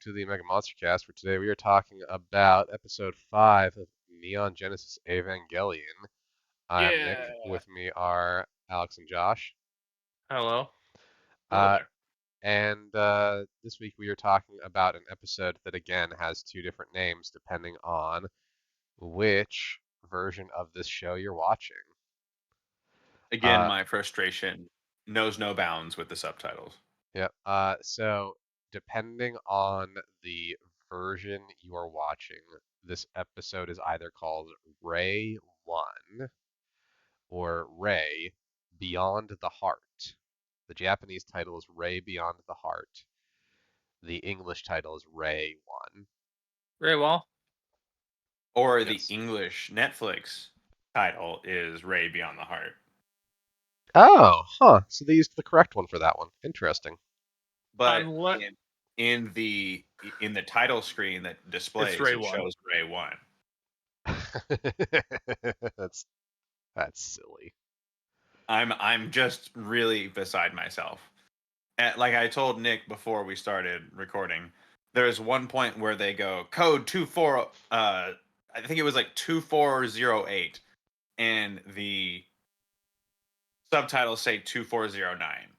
to the MegaMonsterCast, where today we are talking about episode 5 of Neon Genesis Evangelion. I am Nick. Yeah. With me are Alex and Josh. Hello. Hello Uh, there. and this week we are talking about an episode that again has two different names depending on which version of this show you're watching. Again, Uh, my frustration knows no bounds with the subtitles. Yep. So depending on the version you are watching, this episode is either called Ray 1 or Ray Beyond the Heart. The Japanese title is Ray Beyond the Heart. The English title is Ray 1. Very well. Or the Yes. English Netflix title is Ray Beyond the Heart. Oh, huh. So they used the correct one for that one. Interesting. But what? in the title screen that displays, Ray it 1. shows Ray 1. That's silly. I'm just really beside myself. Like I told Nick before we started recording, there's one point where they go code 24 I think it was like 2408 and the subtitles say 2409.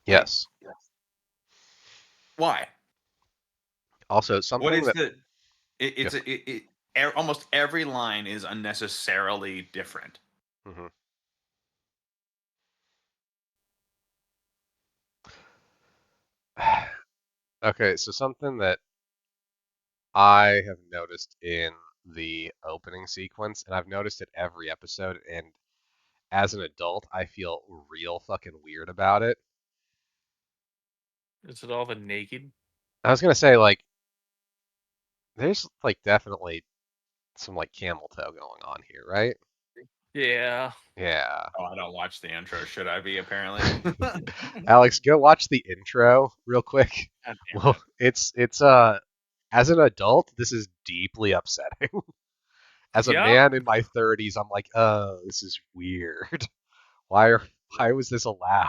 Yes. Why? Also, What something is that the almost every line is unnecessarily different. Mhm. Okay, so something that I have noticed in the opening sequence, and I've noticed it every episode, and as an adult, I feel real fucking weird about it. Is it all the naked? I was gonna say, like, there's, like, definitely some, like, camel toe going on here, right? Yeah. Yeah. Oh, I don't watch the intro. Should I be? Apparently. Alex, go watch the intro real quick. God damn Well, it. it's as an adult, this is deeply upsetting. As a Yep. man in my 30s, I'm like, oh, this is weird. Why was this allowed?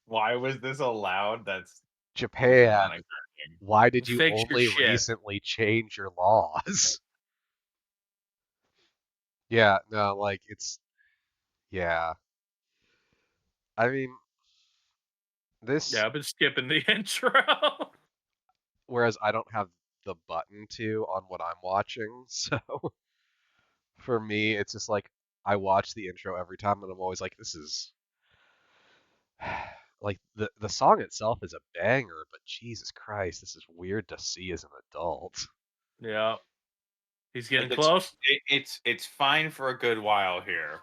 Why was this allowed? This is Japan, not encouraging. why did you Fix your only shit. recently change your laws? Yeah, no, like yeah. I mean, this, Yeah, I've been skipping the intro. whereas I don't have the button to on what I'm watching, so for me, it's just like I watch the intro every time, and I'm always like, this is like the song itself is a banger, but Jesus Christ, this is weird to see as an adult. Yeah. He's getting Like, close. it's fine for a good while here.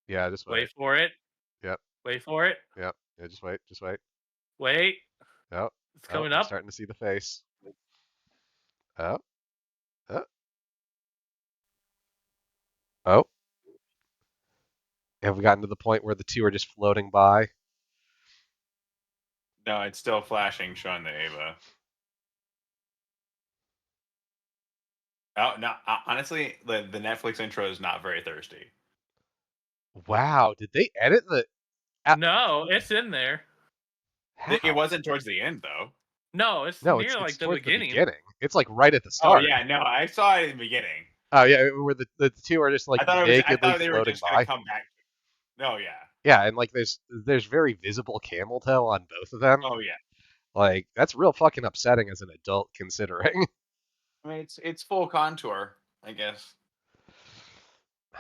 Yeah, just wait. Wait for it. Yep, Wait for it. yep. Yeah, just wait, just wait. Wait. Oh, It's oh, coming I'm up. starting to see the face. Oh, oh, oh. Have we gotten to the point where the two are just floating by? No, it's still flashing, showing the Ava. Oh no! Honestly, the Netflix intro is not very thirsty. Wow, did they edit the? No, it's in there. How? It wasn't towards the end though. No, it's No, near it's like the towards the beginning. beginning. It's like right at the Oh start. yeah, no, I saw it in the beginning. Oh yeah, where the two are just like I nakedly thought they were floating just gonna by. come back. No, yeah. Yeah, and like there's very visible camel toe on both of them. Oh yeah. Like that's real fucking upsetting as an adult considering. I mean, it's full contour, I guess.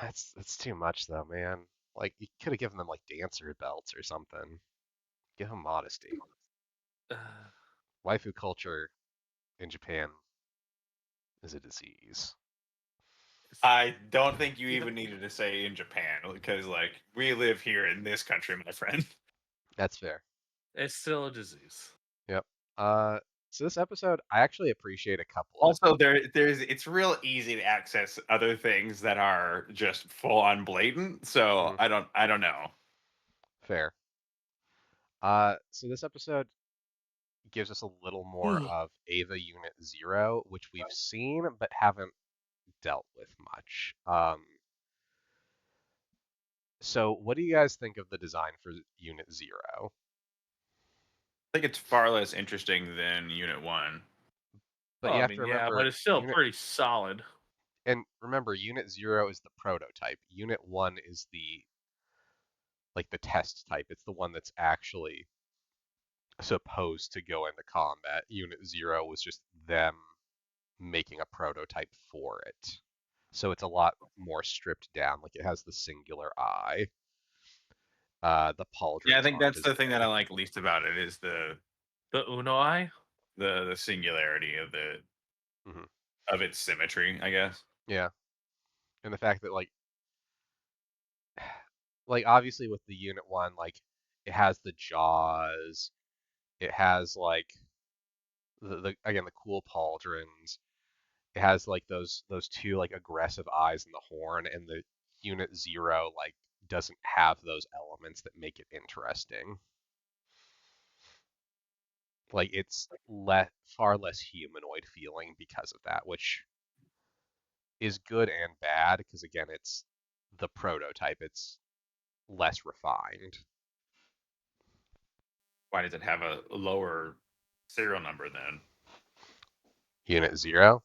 That's too much though, man. Like you could have given them like dancer belts or something. Give them modesty. Waifu culture in Japan is a disease. I don't think you even needed to say in Japan because, like, we live here in this country, my friend. That's fair. It's still a disease. Yep. So this episode, I actually appreciate a couple of. Also, it's real easy to access other things that are just full on blatant. So Mhm. I don't know. Fair. So this episode gives us a little more of Ava Unit Zero, which we've seen but haven't dealt with much. So what do you guys think of the design for Unit Zero? think it's far less interesting than Unit 1. But Well, you I have to mean, yeah, but remember it's still Unit pretty solid. and remember Unit 0 is the prototype. Unit 1 is the test type. It's the one that's actually supposed to go into combat. Unit 0 was just them making a prototype for it. So it's a lot more stripped down. Like it has the singular eye. The Yeah, I pauldrons think aren't that's as the thing that I big. like least about it is the The Uno Eye? the singularity of Hmm. its symmetry, I guess. Yeah, and the fact that like obviously with the Unit 1, like it has the jaws, it has like the again the cool pauldrons. It has like those two like aggressive eyes in the horn, and the Unit 0 like doesn't have those elements that make it interesting. Like it's far less humanoid feeling because of that, which is good and bad because again it's the prototype. It's less refined. Why does it have a lower serial number then? Unit 0.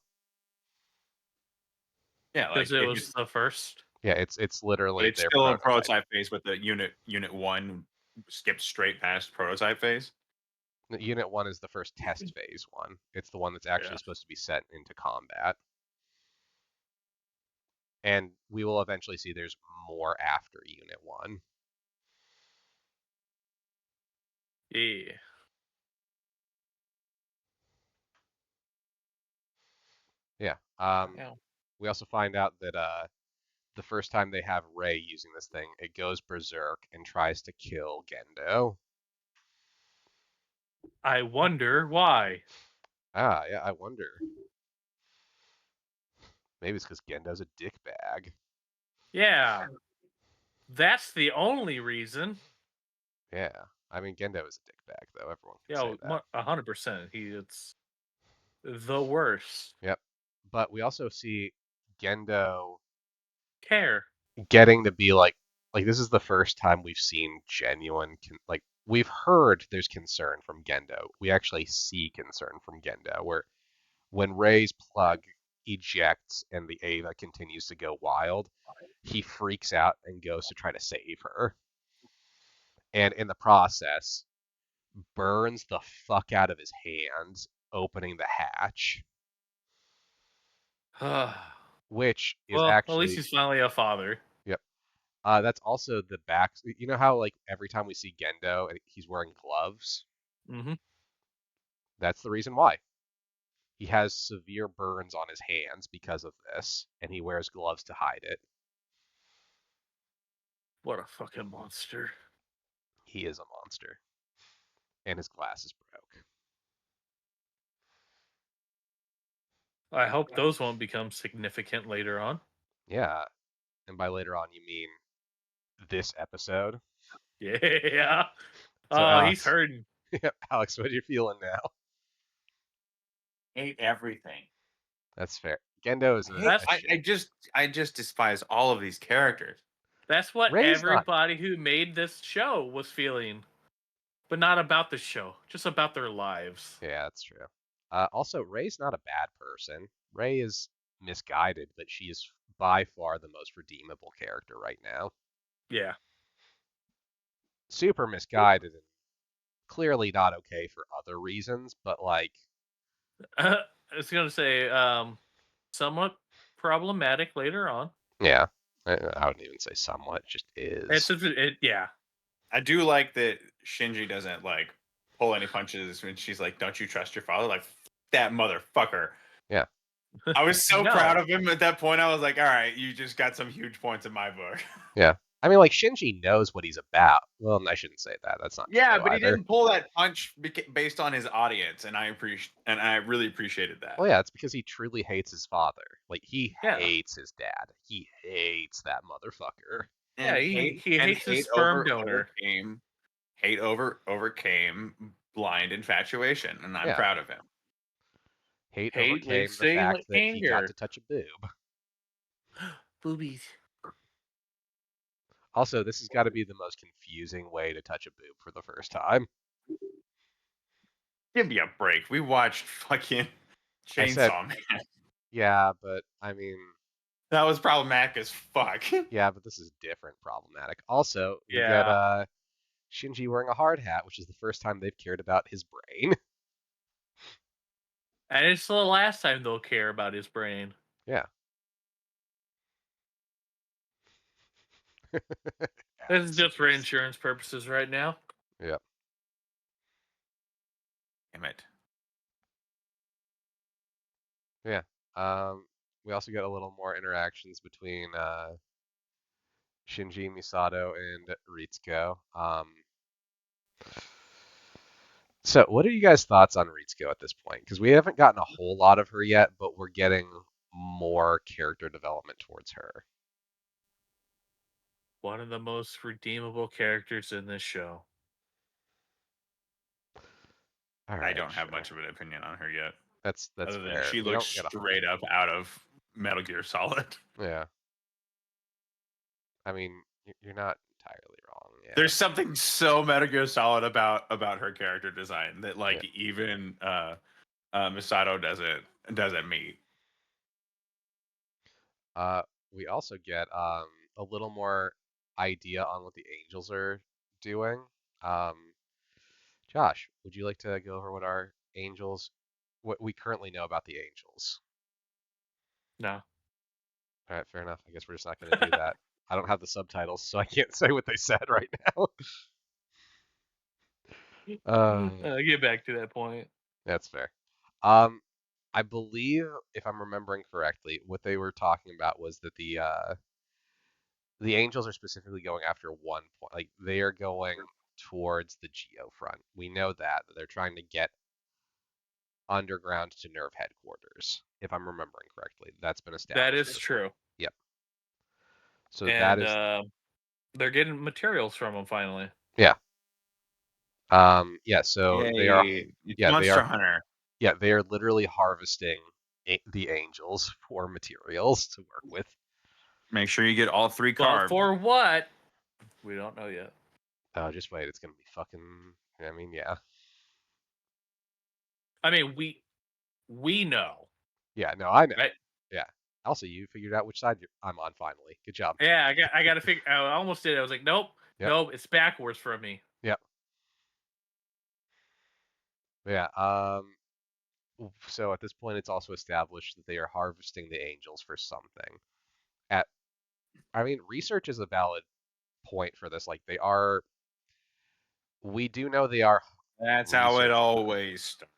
Yeah, like Because it if was it's the first. Yeah, it's but literally it's their still in prototype. prototype phase, but the Unit 1 skipped straight past prototype phase. Unit 1 is the first test phase one. It's the one that's actually Yeah. supposed to be sent into combat. And we will eventually see there's more after Unit 1. Yeah. Yeah. Yeah. We also find out that the first time they have Rey using this thing, it goes berserk and tries to kill Gendo. I wonder why. Ah, yeah, I wonder. Maybe it's because Gendo's a dickbag. Yeah. That's the only reason. Yeah. I mean, Gendo is a dickbag, though. Everyone can say Yeah, that. 100%. It's the worst. Yep. But we also see Gendo Care. getting to be like this is the first time we've seen genuine like we've heard there's concern from Gendo. We actually see concern from Gendo where when Rey's plug ejects and the Ava continues to go wild, he freaks out and goes to try to save her. And in the process, burns the fuck out of his hands opening the hatch, Well, which is at least actually he's finally a father. yep. That's also the back. You know how like every time we see Gendo and he's wearing gloves? Mm-hmm. That's the reason why. He has severe burns on his hands because of this, and he wears gloves to hide it. What a fucking monster. He is a monster. And his glasses broke. I hope those won't become significant later on. Yeah. And by later on, you mean this episode? Yeah. So, Oh, he's Alex, hurting. Alex, what are you feeling now? Hate everything. That's fair. Gendo is That's a shit. I just despise all of these characters. That's what Ray's not. everybody who made this show was feeling. But not about the show, just about their lives. Yeah, that's true. Also, Ray's not a bad person. Ray is misguided, but she is by far the most redeemable character right now. Yeah. Super misguided and clearly not okay for other reasons, but like, I was gonna say, somewhat problematic later on. yeah, I wouldn't even say somewhat, just is. Yeah. I do like that Shinji doesn't like pull any punches when she's like, "Don't you trust your father?" Like that motherfucker. Yeah. I was so No. proud of him at that point. I was like, "All right, you just got some huge points in my book." Yeah. I mean, like, Shinji knows what he's about. Well, I shouldn't say that. That's not Yeah, true but he either. didn't pull that punch based on his audience, and I really appreciated that. Well, yeah, it's because he truly hates his father. Like, he Yeah. hates his dad. He hates that motherfucker. Yeah, And he and hates his hate sperm donor. overcame blind infatuation, and I'm Yeah. proud of him. Hate Hate overcame leads the to fact that he got anger. to touch a boob. Boobies. Also, this has got to be the most confusing way to touch a boob for the first time. Give me a break. We watched fucking I said, Chainsaw Man. yeah, but I mean, That was problematic as fuck. yeah, but this is different problematic. Also, we get Yeah. Shinji wearing a hard hat, which is the first time they've cared about his brain. And it's the last time they'll care about his brain. Yeah. This is just for Assholes. insurance purposes right now. Yep. Damn it. Yeah. We also get a little more interactions between Shinji, Misato, and Ritsuko. So, what are you guys' thoughts on Ritsuko at this point? Because we haven't gotten a whole lot of her yet, but we're getting more character development towards her. One of the most redeemable characters in this show. All I right, don't have sure. much of an opinion on her yet, That's other than fair. she We looks don't get a whole. straight up out of Metal Gear Solid. Yeah. I mean, you're not entirely wrong. Yeah. There's something so Metal Gear Solid about her character design that like Yeah. even Misato doesn't meet. Uh, we also get a little more idea on what the angels are doing. Um, Josh, would you like to go over what we currently know about the angels? No. All right, fair enough. I guess we're just not going to do that. I don't have the subtitles, so I can't say what they said right now. I'll get back to that point. That's fair. Um, I believe, if I'm remembering correctly, what they were talking about was that the angels are specifically going after one point. Like they are going towards the Geo front. We know that they're trying to get underground to Nerve headquarters. If I'm remembering correctly, that's been That established. is true. Yep. So that And is they're getting materials from him finally. yeah. Yeah. So they are. Yay! It's Yeah, they Monster are. Hunter. Yeah, they are literally harvesting the angels for materials to work with. Make sure you get all 3 But carbs. for what? We don't know yet. Just wait, it's gonna be fucking. I mean, yeah, I mean, we know. yeah. No, I know. Right? Yeah. Also, you figured out which side I'm on finally. Good job. Yeah, I got to figure. I almost did. I was like, nope, Yep. nope, it's backwards from me. Yep. Yeah. So at this point, it's also established that they are harvesting the angels for something. At, I mean, research is a valid point for this. Like they are. We do know they are That's how it researching. always starts.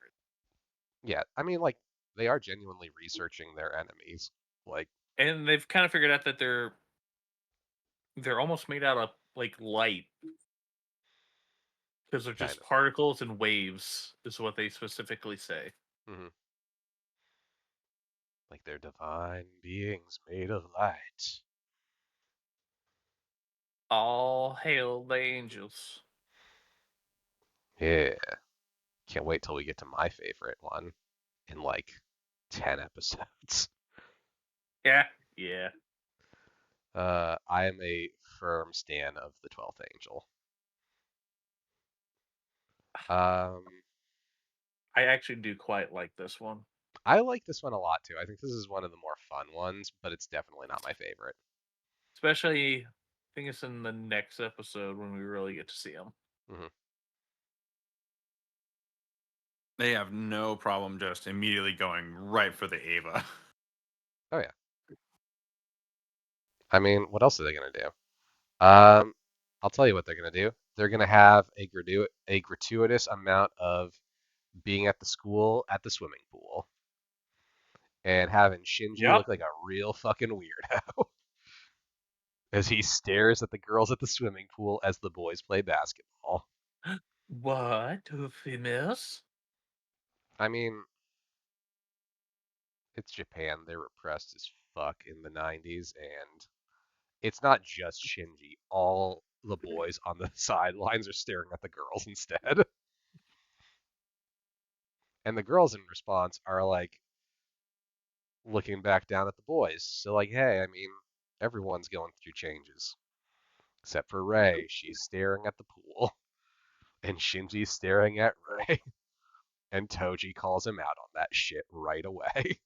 Yeah. I mean, like they are genuinely researching their enemies. Like. And they've kind of figured out that they're almost made out of like light because they're Kind just particles and waves, is what they specifically say. of. Like they're divine beings made of light. All hail the angels. Yeah. Can't wait till we get to my favorite one in like 10 episodes. Yeah, yeah. I am a firm stan of the 12th Angel. Um, I actually do quite like this one. I like this one a lot too. I think this is one of the more fun ones, but it's definitely not my favorite. Especially, I think it's in the next episode when we really get to see him. Hmm. They have no problem just immediately going right for the Ava. Oh yeah. I mean, what else are they gonna do? Um, I'll tell you what they're gonna do. They're gonna have a gratuitous amount of being at the school at the swimming pool and having Shinji Yep. look like a real fucking weirdo as he stares at the girls at the swimming pool as the boys play basketball. What? Females? I mean, it's Japan. They're repressed as fuck in the 90s, and it's not just Shinji. All the boys on the sidelines are staring at the girls instead. And the girls in response are like looking back down at the boys. So, like, hey, I mean, everyone's going through changes. Except for Ray. She's staring at the pool. And Shinji's staring at Ray. And Toji calls him out on that shit right away.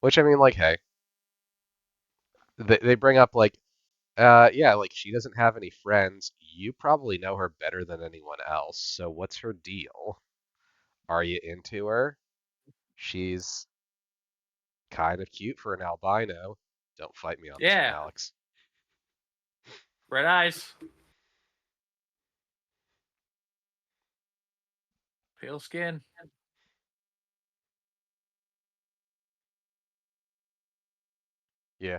Which, I mean, like, hey, they bring up, like, yeah, like, she doesn't have any friends. You probably know her better than anyone else, so what's her deal? Are you into her? She's kind of cute for an albino. Don't fight me on this one, Yeah, Alex. red eyes, pale skin. Yeah.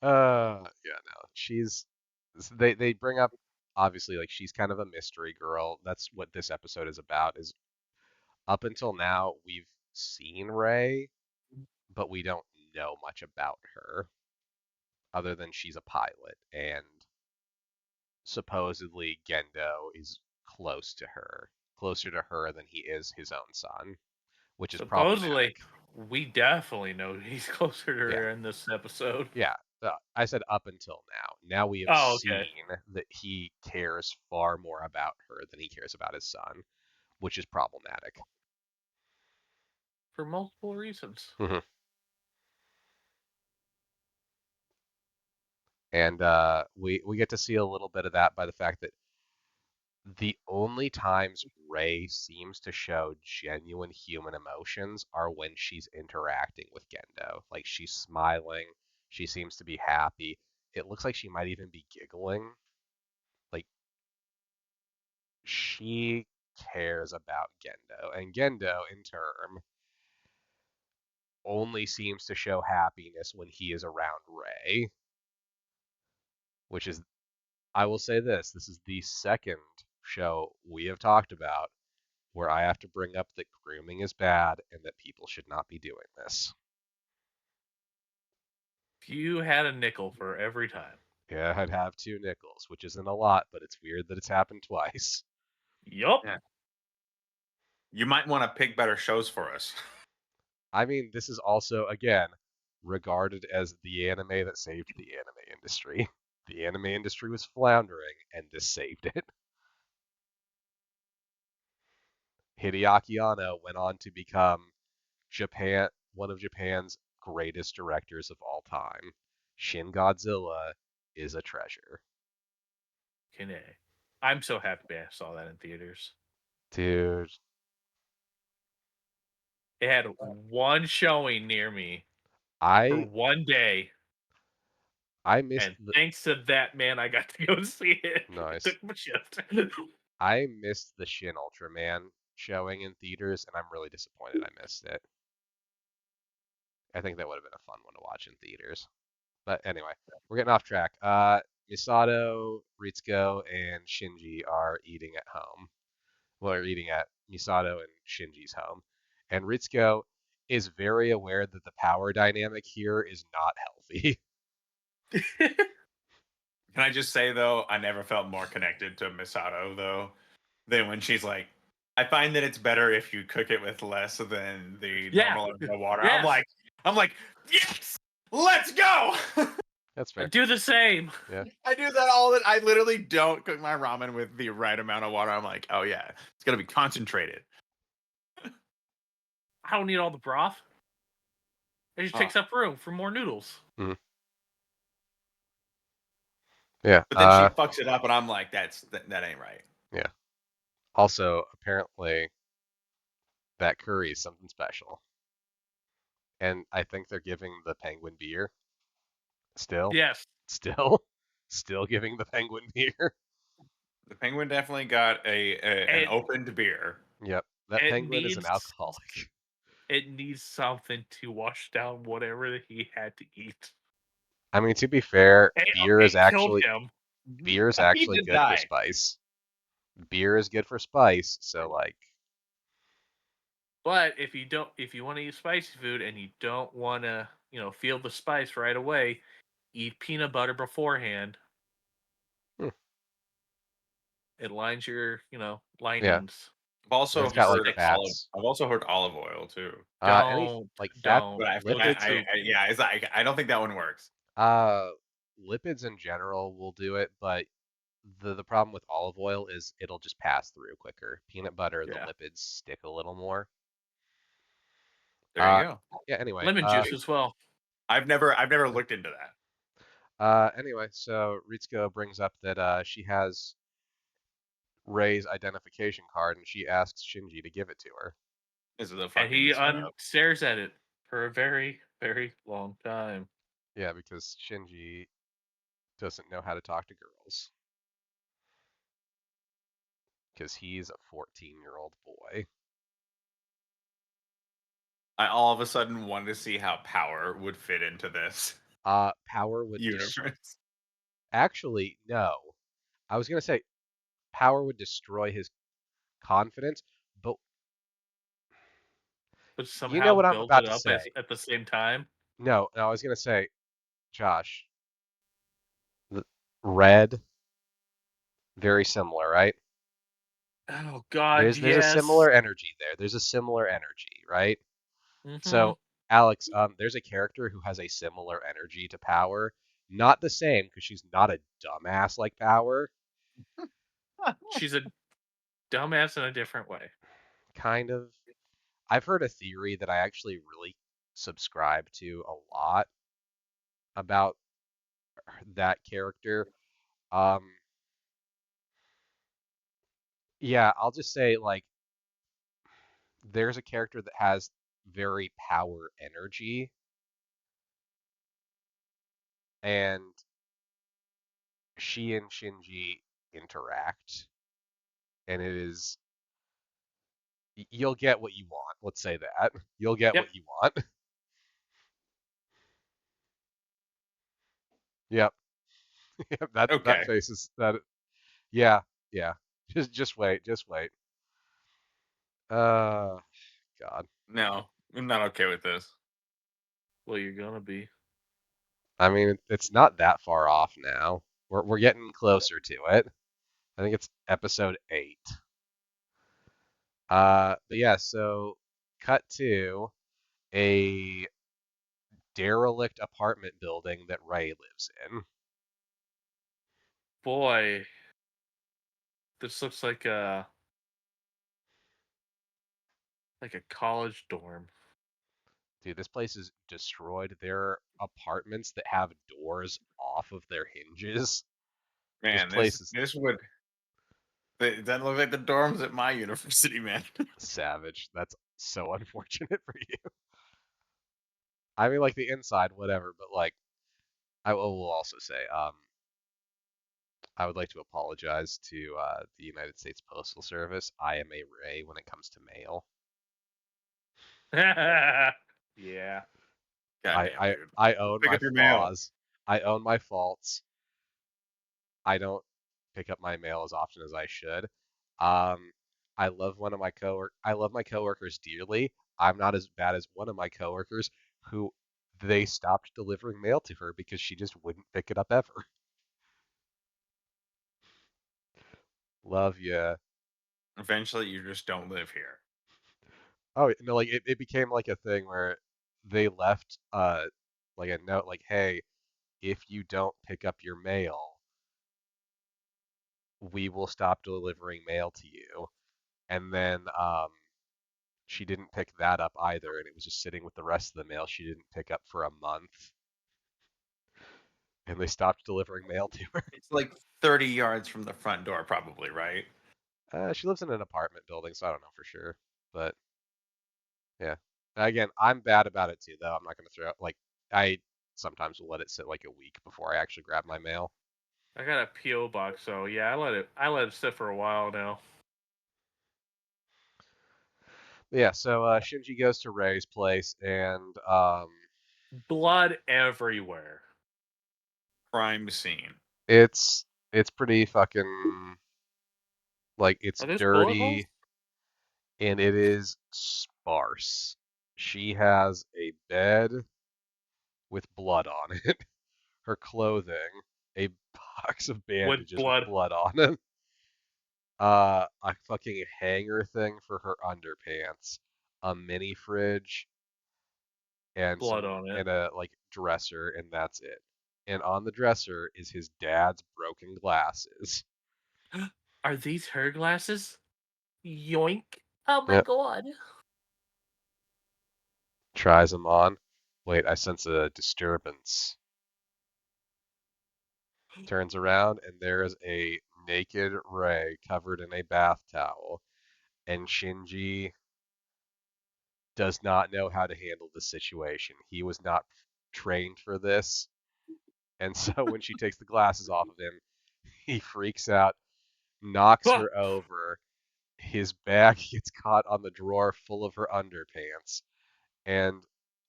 Yeah, no. They bring up obviously like she's kind of a mystery girl. That's what this episode is about. Is up until now we've seen Ray, but we don't know much about her other than she's a pilot and supposedly Gendo is closer to her than he is his own son, which is Supposedly, problematic. we definitely know he's closer to Yeah. her in this episode. Yeah, I said up until now. Now we have Oh, seen okay. that he cares far more about her than he cares about his son, which is problematic. For multiple reasons. Mhm. And we get to see a little bit of that by the fact that the only times Rey seems to show genuine human emotions are when she's interacting with Gendo. Like she's smiling, she seems to be happy. It looks like she might even be giggling. Like she cares about Gendo, and Gendo, in turn, only seems to show happiness when he is around Rey, which is, I will say this is the second show we have talked about where I have to bring up that grooming is bad and that people should not be doing this. If you had a nickel for every time. Yeah, I'd have 2 nickels, which isn't a lot, but it's weird that it's happened twice. Yup. Yeah. You might want to pick better shows for us. I mean, this is also, again, regarded as the anime that saved the anime industry. The anime industry was floundering, and this saved it. Hideaki Anno went on to become one of Japan's greatest directors of all time. Shin Godzilla is a treasure. Kine. I'm so happy I saw that in theaters. Dude, It had one showing near me for I one day. I missed And the thanks to that, man, I got to go see it. It nice. took my shift. I missed the Shin Ultraman showing in theaters, and I'm really disappointed I missed it. I think that would have been a fun one to watch in theaters. But anyway, we're getting off track. Misato, Ritsuko, and Shinji are eating at home. Well, they're eating at Misato and Shinji's home. And Ritsuko is very aware that the power dynamic here is not healthy. Can I just say though, I never felt more connected to Misato though than when she's like, I find that it's better if you cook it with less than the Yeah. normal amount of water. Yes. I'm like, yes, let's go. That's I fair. do the same. Yeah. I do that all the. I literally don't cook my ramen with the right amount of water. I'm like, oh yeah, it's gonna be concentrated. I don't need all the broth. It just Oh. takes up room for more noodles. Yeah. But then she fucks it up, and I'm like, that ain't right. Yeah. Also, apparently, that curry is something special. And I think they're giving the penguin beer still. Yes. Still giving the penguin beer. The penguin definitely got an opened beer. Yep. That It penguin is an needs- alcoholic. It needs something to wash down whatever he had to eat. I mean, to be fair, It beer is killed actually him. He did good for die. spice. Beer is good for spice, so like But if you want to eat spicy food and you don't want to, feel the spice right away, eat peanut butter beforehand. Hmm. It lines your, yeah. linings. I've also And it's got like heard fats. I've also heard olive oil too. Any like fat Don't. But lipids. yeah, it's like I don't think that one works. lipids in general will do it, but the problem with olive oil is it'll just pass through quicker. Peanut butter, the Yeah. lipids stick a little more. There you go. Yeah. Anyway. Lemon juice as well. I've never looked into that. Anyway, so Ritsuko brings up that she has Rei's identification card, and she asks Shinji to give it to her. This is a And fucking he setup. stares at it for a very, very long time. Yeah, because Shinji doesn't know how to talk to girls. Because he's a 14-year-old boy. I all of a sudden wanted to see how power would fit into this Power would universe. actually, no. I was gonna say power would destroy his confidence, but But you know somehow what I'm build about it to up say. at the same time. No, I was gonna say, Josh, red, very similar, right? Oh God, There's a yes. similar energy there. There's a similar energy, right? Mm-hmm. So, Alex, there's a character who has a similar energy to Power. Not the same, because she's not a dumbass like Power. She's a dumbass in a different way. Kind of. I've heard a theory that I actually really subscribe to a lot about that character. Um, yeah, I'll just say, like, there's a character that has very power energy, and she and Shinji interact, and it is you'll get what you want. Let's say that. You'll get Yep. what you want. Yep. Yep, that Okay. face is that yeah, yeah. Just wait, just wait. Uh God. No, I'm not okay with this. Well, you're gonna be. I mean, it's not that far off now. We're getting closer to it. I think it's episode 8. But yeah, so cut to a derelict apartment building that Ray lives in. Boy, this looks like a college dorm. Dude, this place is destroyed. There are apartments that have doors off of their hinges. This Man, place is this would that look like the dorms at my university, man. savage. That's so unfortunate for you. I mean, like the inside, whatever, but like, I will also say, I would like to apologize to the United States Postal Service. I am a Ray when it comes to mail. Yeah. Goddamn, dude. I own Pick my up your mail. flaws. I own my faults. I don't pick up my mail as often as I should. Um, I love my coworkers dearly. I'm not as bad as one of my coworkers who they stopped delivering mail to her because she just wouldn't pick it up ever. Love ya. Eventually, you just don't live here. Oh no, like it became like a thing where they left like a note like, hey, if you don't pick up your mail, we will stop delivering mail to you. And then she didn't pick that up either, and it was just sitting with the rest of the mail she didn't pick up for a month, and they stopped delivering mail to her. It's like 30 yards from the front door, probably, right? She lives in an apartment building, so I don't know for sure. But yeah, again, I'm bad about it too, though. I'm not gonna throw out like I sometimes will let it sit like a week before I actually grab my mail. I got a PO box, so yeah, I let it sit for a while now. But yeah, so Shinji goes to Rei's place, and Blood everywhere. Crime scene. it's pretty fucking like it's Are those bullet holes? dirty and it is sparse. She has a bed with blood on it, her clothing, a box of With bandages with blood. blood on it, a fucking hanger thing for her underpants, a mini fridge, and Blood on it. a like dresser, and that's it. and on the dresser is his dad's broken glasses. Are these her glasses? Yoink. Oh my Yep, god. tries them on. Wait, I sense a disturbance. Turns around, and there is a naked Rei covered in a bath towel, and Shinji does not know how to handle the situation. He was not trained for this, and so when she takes the glasses off of him, he freaks out, knocks Ah, her over. His bag gets caught on the drawer full of her underpants, and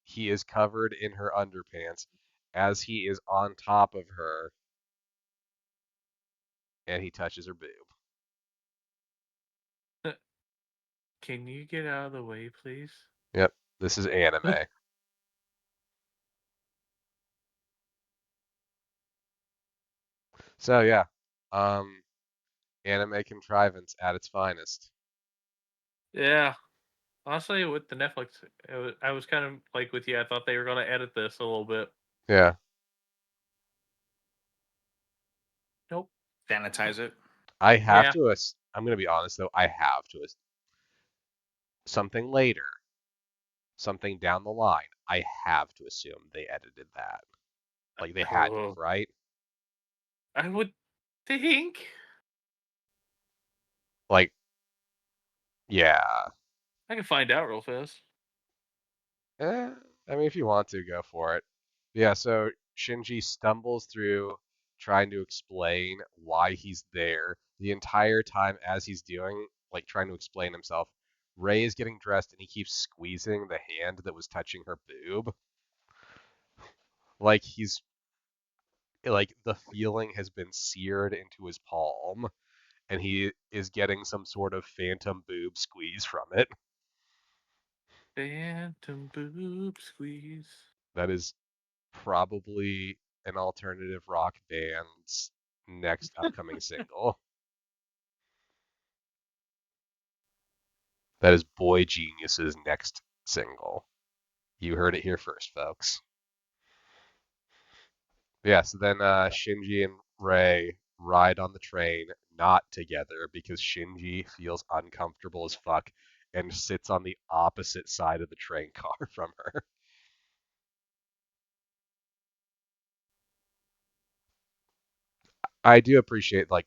he is covered in her underpants as he is on top of her, and he touches her boob. can you get out of the way, please? Yep, this is anime. So yeah, um, anime contrivance at its finest. Yeah. Honestly, with the Netflix, I was kind of like with you. I thought they were going to edit this a little bit. Yeah, Nope. Sanitize it. I have Yeah. to. I'm gonna be honest though. I have to. Something later, something down the line. I have to assume they edited that. Like they had to have, Oh, right? I would think. Like, yeah. I can find out real fast. Eh, I mean, if you want to, go for it. Yeah, so Shinji stumbles through trying to explain why he's there the entire time as he's doing, like, trying to explain himself. Rei is getting dressed and he keeps squeezing the hand that was touching her boob. Like, like, the feeling has been seared into his palm and he is getting some sort of phantom boob squeeze from it. Phantom boob squeeze. That is probably an alternative rock band's next upcoming single. That is Boy Genius's next single. You heard it here first, folks. Yeah, so then Shinji and Rei ride on the train, not together, because Shinji feels uncomfortable as fuck and sits on the opposite side of the train car from her. I do appreciate, like,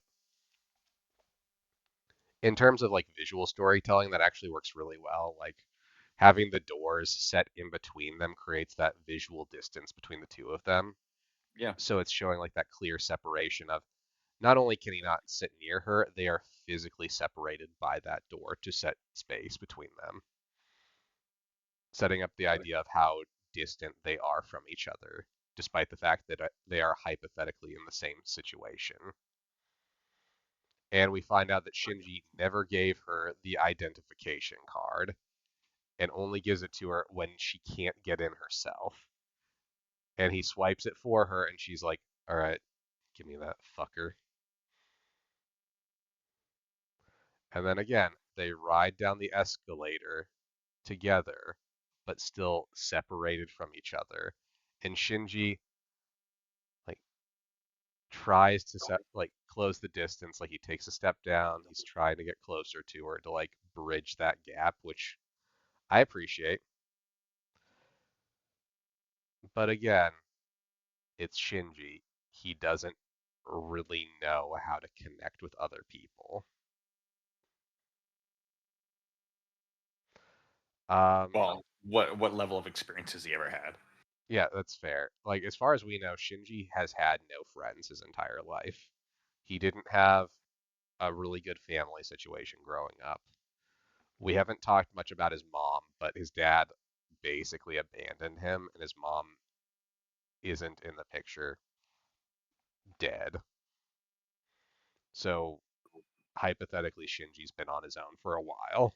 in terms of like visual storytelling, that actually works really well. Like having the doors set in between them creates that visual distance between the two of them. Yeah. So it's showing like that clear separation of not only can he not sit near her, they are physically separated by that door to set space between them, setting up the idea of how distant they are from each other, despite the fact that they are hypothetically in the same situation. And we find out that Shinji never gave her the identification card and only gives it to her when she can't get in herself. And he swipes it for her, and she's like, "All right, give me that fucker." And then again, they ride down the escalator together, but still separated from each other. And Shinji like tries to like close the distance, like he takes a step down, he's trying to get closer to her to like bridge that gap, which I appreciate. But again, it's Shinji. He doesn't really know how to connect with other people. Um, Well, what level of experience has he ever had? yeah, that's fair. Like, as far as we know, Shinji has had no friends his entire life. He didn't have a really good family situation growing up. We haven't talked much about his mom, but his dad basically abandoned him, and his mom isn't in the picture, dead. So, hypothetically, Shinji's been on his own for a while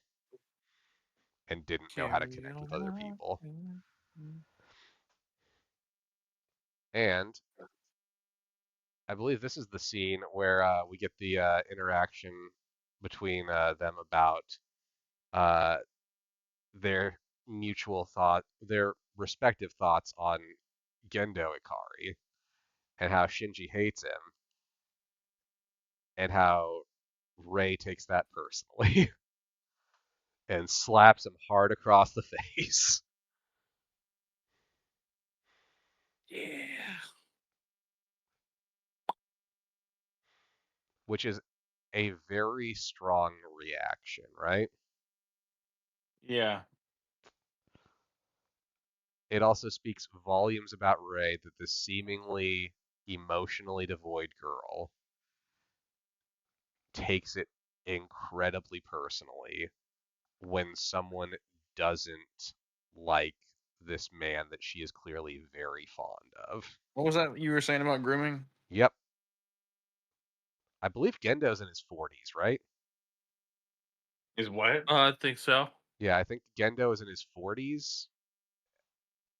and didn't know how to Carry connect with other on. people. And I believe this is the scene where we get the interaction between them about uh, their their respective thoughts on Gendo Ikari. and how Shinji hates him, and how Rei takes that personally and slaps him hard across the face, Yeah. which is a very strong reaction, right? Yeah. It also speaks volumes about Rei that this seemingly emotionally devoid girl takes it incredibly personally when someone doesn't like this man that she is clearly very fond of. What was that you were saying about grooming? Yep. I believe Gendo's in his 40s, right? Is what? I think so. Yeah, I think Gendo is in his 40s,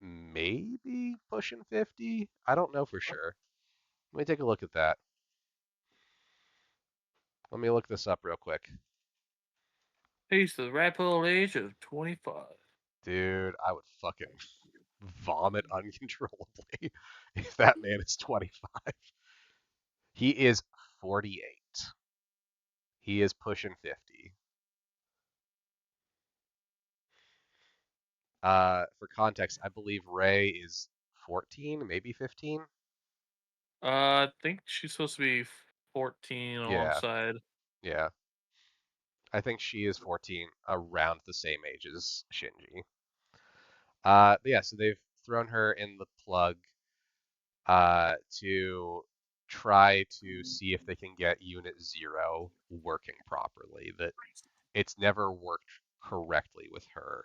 maybe pushing 50. I don't know for sure. Let me take a look at that. Let me look this up real quick. He's the ripe old age of 25. Dude, I would fucking vomit uncontrollably if that man is 25. He is 48. He is pushing 50. For context, I believe Ray is 14, maybe 15. I think she's supposed to be 14 Yeah, alongside. yeah. I think she is 14, around the same age as Shinji. But yeah, so they've thrown her in the plug to try to see if they can get Unit Zero working properly. That it's never worked correctly with her,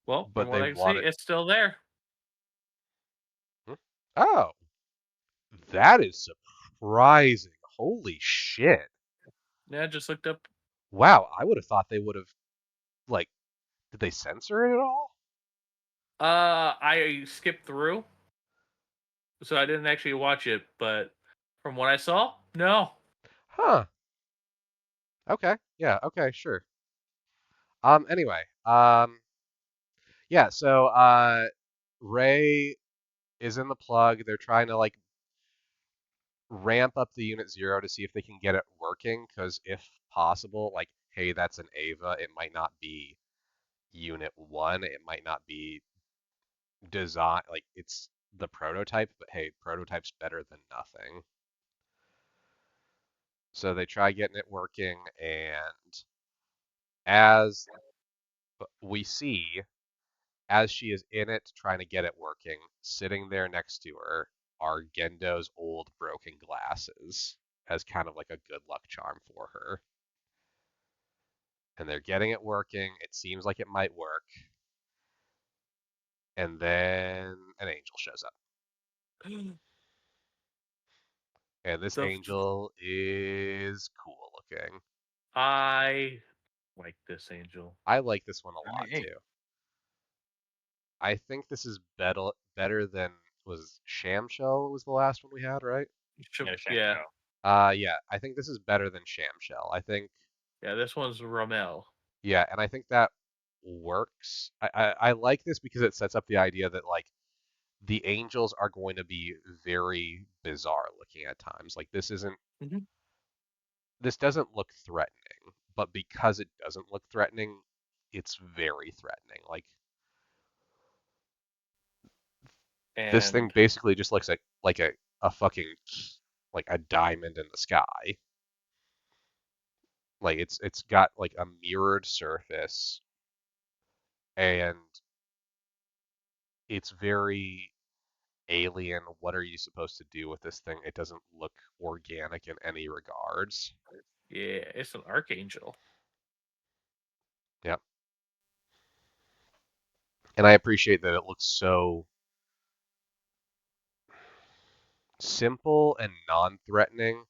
Well, from but what they I can see, want it. it's still there. Hmm? Oh, that is surprising. Holy shit. Yeah, I just looked up. Wow, I would have thought they would have, like, did they censor it at all? I skipped through, so I didn't actually watch it. But from what I saw, no. Huh. Okay. Yeah, okay, sure. Anyway, yeah, so Ray is in the plug. They're trying to like ramp up the Unit Zero to see if they can get it working, because if possible, like, hey, that's an Ava. It might not be Unit 1. It might not be design, like, it's the prototype, but hey, prototype's better than nothing. So they try getting it working, and as we see, as she is in it trying to get it working, sitting there next to her are Gendo's old broken glasses as kind of like a good luck charm for her. And they're getting it working. It seems like it might work. And then an angel shows up. And this The angel is cool looking. I like this angel. I like this one a I lot mean, hey, too. I think this is better than was Shamshell was the last one we had, right? yeah, Shang Yeah, Show. Yeah, I think this is better than Shamshell. I think, yeah. This one's Rommel. yeah, and I think that works. I like this because it sets up the idea that like the angels are going to be very bizarre looking at times. Like Mhm. this doesn't look threatening, but because it doesn't look threatening, it's very threatening. Like this thing And basically just looks like a fucking like a diamond in the sky. Like it's got like a mirrored surface, and it's very alien. What are you supposed to do with this thing? It doesn't look organic in any regards. yeah, it's an archangel. Yep. And I appreciate that it looks so simple and non-threatening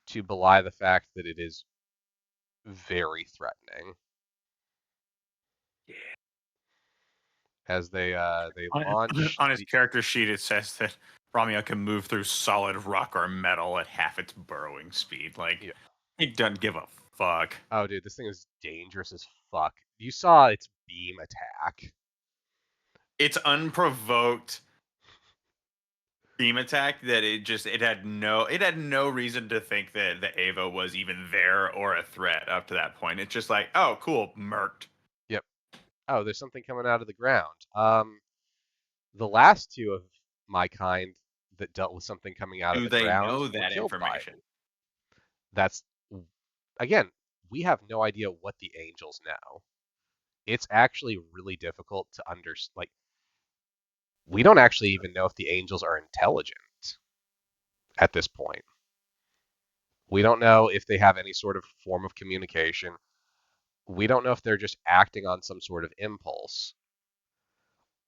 to belie the fact that it is very threatening. Yeah. As they On, launch on his the character sheet, it says that Ramia can move through solid rock or metal at half its burrowing speed. Like, yeah. he doesn't give a fuck. Oh dude, this thing is dangerous as fuck. You saw its beam attack. It's unprovoked beam attack that it had no reason to think that the Ava was even there or a threat up to that point. It's just like, oh, cool, murked. Yep. Oh, there's something coming out of the ground. The last two of my kind that dealt with something coming out of Do the they ground know were that killed by it. information? That's again, we have no idea what the angels know. It's actually really difficult to understand. Like, we don't actually even know if the angels are intelligent at this point. We don't know if they have any sort of form of communication. We don't know if they're just acting on some sort of impulse.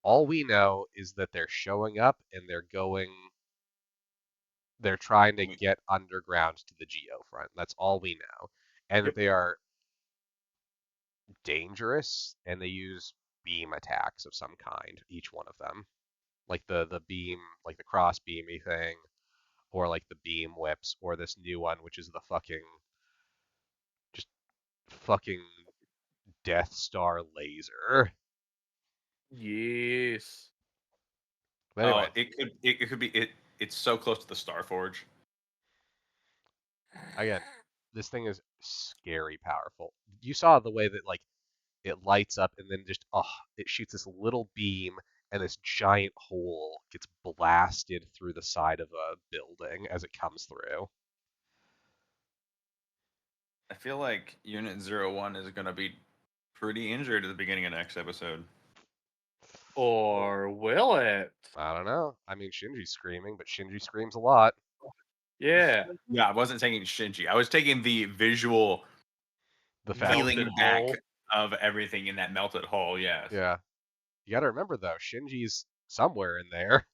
All we know is that they're showing up and they're trying to get underground to the geo front. That's all we know. And that Yep. they are dangerous and they use beam attacks of some kind, each one of them. Like the beam, like the cross beamy thing, or like the beam whips, or this new one, which is the just fucking Death Star laser. Yes. But Oh, anyway, it could be it. It's so close to the Starforge. again, this thing is scary powerful. You saw the way that like it lights up and then just it shoots this little beam and this giant hole gets blasted through the side of a building as it comes through. I feel like Unit 01 is going to be pretty injured at the beginning of next episode. Or will it? I don't know. I mean, Shinji's screaming, but Shinji screams a lot. Yeah. Yeah, I wasn't taking Shinji. I was taking the visual The fact, peeling Melted back hole. of everything in that melted hole. Yes. yeah. You got to remember though, Shinji's somewhere in there.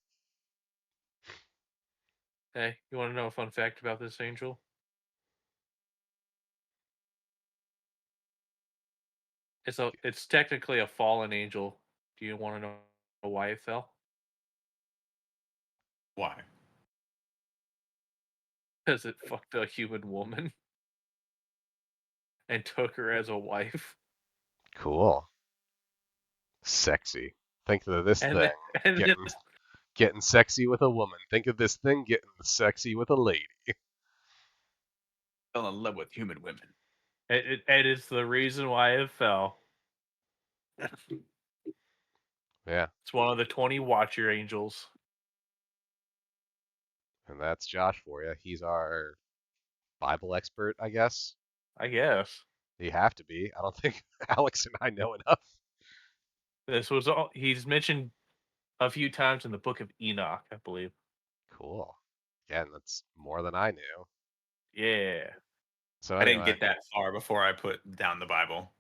Hey, you want to know a fun fact about this angel? It's technically a fallen angel. Do you want to know why it fell? Why? Because it fucked a human woman and took her as a wife. Cool. Sexy. Think of this And thing then, and then getting sexy with a woman. Think of this thing getting sexy with a lady. Fell in love with human women. it is the reason why it fell. Yeah. It's one of the 20 Watcher angels. And that's Josh for you. He's our Bible expert, I guess. I guess. You have to be. I don't think Alex and I know enough. This was all he's mentioned a few times in the book of Enoch, I believe. Cool. Again, that's more than I knew. Yeah. So I didn't anyway, get that far before I put down the Bible.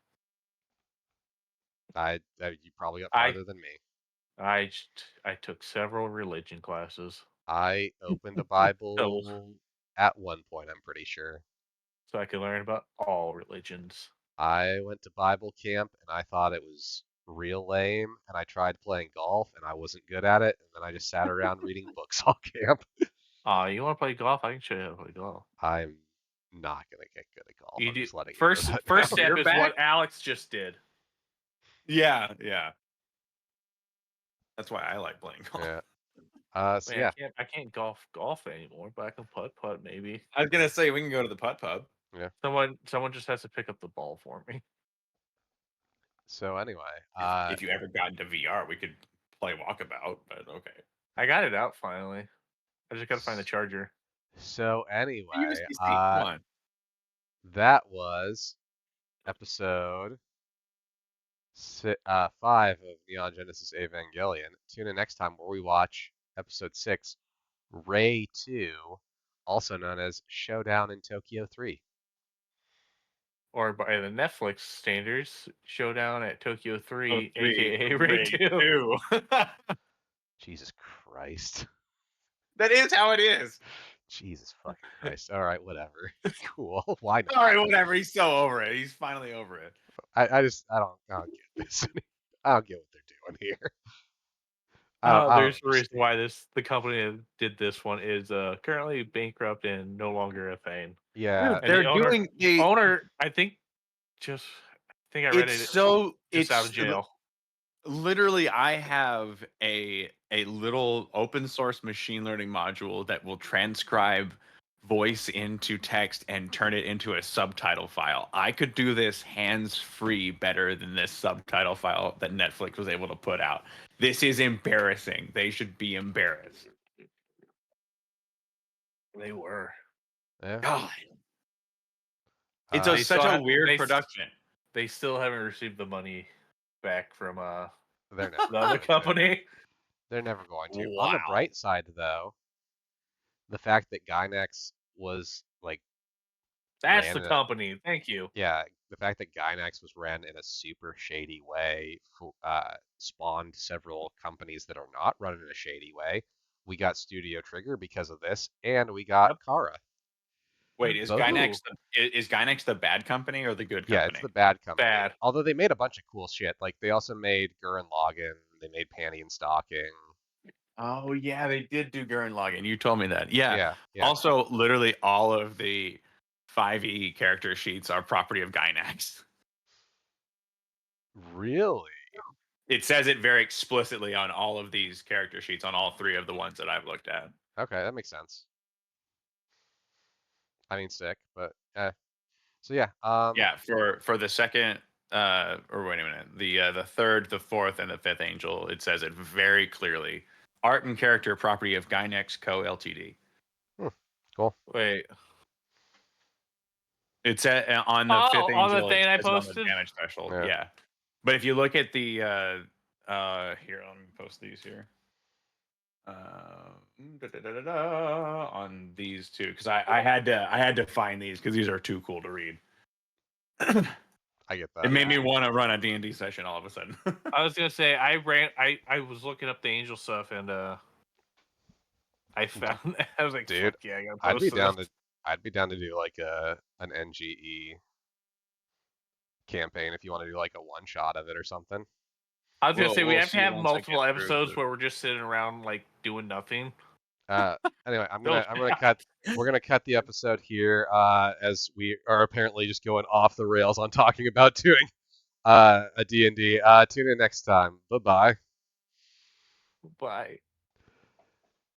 you probably got I farther than me. I took several religion classes. I opened a So, Bible at one point, I'm pretty sure. so I could learn about all religions. I went to Bible camp and I thought it was real lame, and I tried playing golf and I wasn't good at it, and then I just sat around reading books all camp. You want to play golf? I can show you how to play golf. I'm not gonna get good at golf. You I'm do just letting you first. know that First now. step You're is back? what Alex just did. Yeah. That's why I like playing golf. Yeah. So Man, yeah. I can't golf anymore, but I can putt maybe. I was gonna say we can go to the putt pub. Yeah. Someone just has to pick up the ball for me. So anyway, If you ever got into VR, we could play walkabout. But okay. I got it out finally. I just gotta find the charger. so anyway, USB-C. Come on. that was episode 5 of Neon Genesis Evangelion. Tune in next time where we watch episode 6, Ray 2, also known as Showdown in Tokyo 3. Or by the Netflix standards, Showdown at Tokyo 3, Oh, 3, aka Raid 2. 2. Jesus Christ. That is how it is. Jesus fucking Christ. All right, whatever. Cool. Why not? All right, whatever. He's so over it. He's finally over it. I don't get this. I don't get what they're doing here. I don't There's a reason understand. why the company that did this one is currently bankrupt and no longer a thing. Yeah. And the owner, I think I read It's it so just out of it's jail. literally I have a a little open source machine learning module that will transcribe voice into text and turn it into a subtitle file. I could do this hands free better than this subtitle file that Netflix was able to put out. This is embarrassing. They should be embarrassed. They were. Yeah. God. It's They such a weird production. They still haven't received the money back from They're never the other going to. company. They're never going to. Wow. On the bright side, though, the fact that Gynax was like That's ran the in a, company. Thank you. yeah, the fact that Gynax was ran in a super shady way spawned several companies that are not run in a shady way. We got Studio Trigger because of this, and we got Yep. Kara. Wait, is Both of them. Gynax the bad company or the good Yeah, company? it's the bad company. Bad. Although they made a bunch of cool shit. Like they also made Gurren Lagann, they made Panty and Stocking. Oh yeah, they did do Gurren Lagann. You told me that. Yeah. Yeah. Also, literally all of the 5e character sheets are property of Gynax. Really? It says it very explicitly on all of these character sheets, on all 3 of the ones that I've looked at. Okay, that makes sense. I mean, sick, but so yeah. Yeah, for the second, or wait a minute, the third, the fourth, and the fifth angel, it says it very clearly. Art and character property of Gynax Co. Ltd. Cool. Wait. It's on the fifth angel. On the thing I it says it on the posted? damage threshold. Yeah. Yeah. But if you look at the here, let me post these here. On these two, because I had to find these because these are too cool to read. I get that. It made me want to run a D&D session all of a sudden. I was gonna say I was looking up the angel stuff and I found I was like, Dude, fuck yeah, I gotta I'd post be down this. to I'd be down to do like an NGE campaign if you want to do like a one shot of it or something. I was gonna say we we'll have to see have once I multiple get through episodes the- where we're just sitting around like doing nothing. Anyway, I'm Don't- gonna cut. We're gonna cut the episode here as we are apparently just going off the rails on talking about doing a D&D. Tune in next time. Bye bye. Bye.